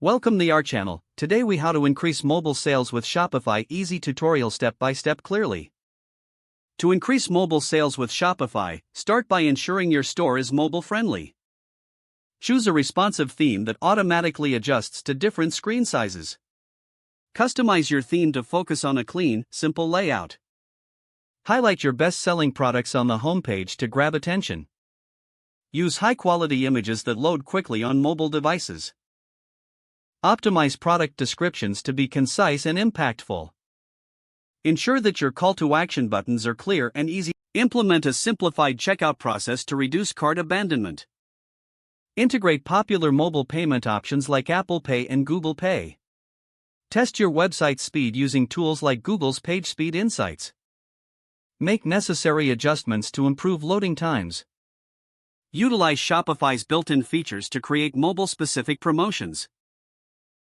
Welcome to our channel. Today we how to increase mobile sales with Shopify. Easy tutorial step by step clearly. To increase mobile sales with Shopify, start by ensuring your store is mobile friendly. Choose a responsive theme that automatically adjusts to different screen sizes. Customize your theme to focus on a clean, simple layout. Highlight your best-selling products on the homepage to grab attention. Use high-quality images that load quickly on mobile devices. Optimize product descriptions to be concise and impactful. Ensure that your call-to-action buttons are clear and easy. Implement a simplified checkout process to reduce cart abandonment. Integrate popular mobile payment options like Apple Pay and Google Pay. Test your website speed using tools like Google's PageSpeed Insights. Make necessary adjustments to improve loading times. Utilize Shopify's built-in features to create mobile-specific promotions.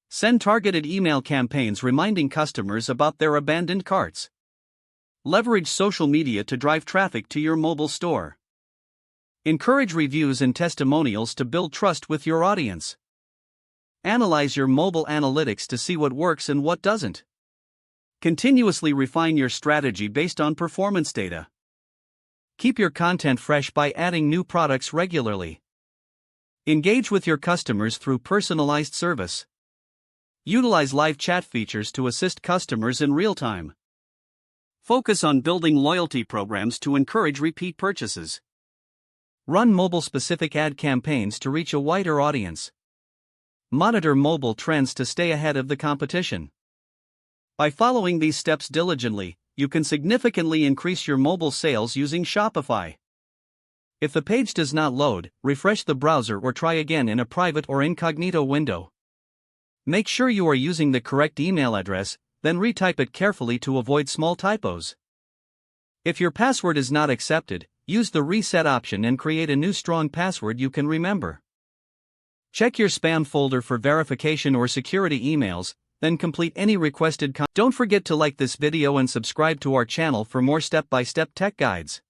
Send targeted email campaigns reminding customers about their abandoned carts. Leverage social media to drive traffic to your mobile store. Encourage reviews and testimonials to build trust with your audience. Analyze your mobile analytics to see what works and what doesn't. Continuously refine your strategy based on performance data. Keep your content fresh by adding new products regularly. Engage with your customers through personalized service. Utilize live chat features to assist customers in real time. Focus on building loyalty programs to encourage repeat purchases. Run mobile-specific ad campaigns to reach a wider audience. Monitor mobile trends to stay ahead of the competition. By following these steps diligently, you can significantly increase your mobile sales using Shopify. If the page does not load, refresh the browser or try again in a private or incognito window. Make sure you are using the correct email address, then retype it carefully to avoid small typos. If your password is not accepted, use the reset option and create a new strong password you can remember. Check your spam folder for verification or security emails, then complete any requested content. Don't forget to like this video and subscribe to our channel for more step-by-step tech guides.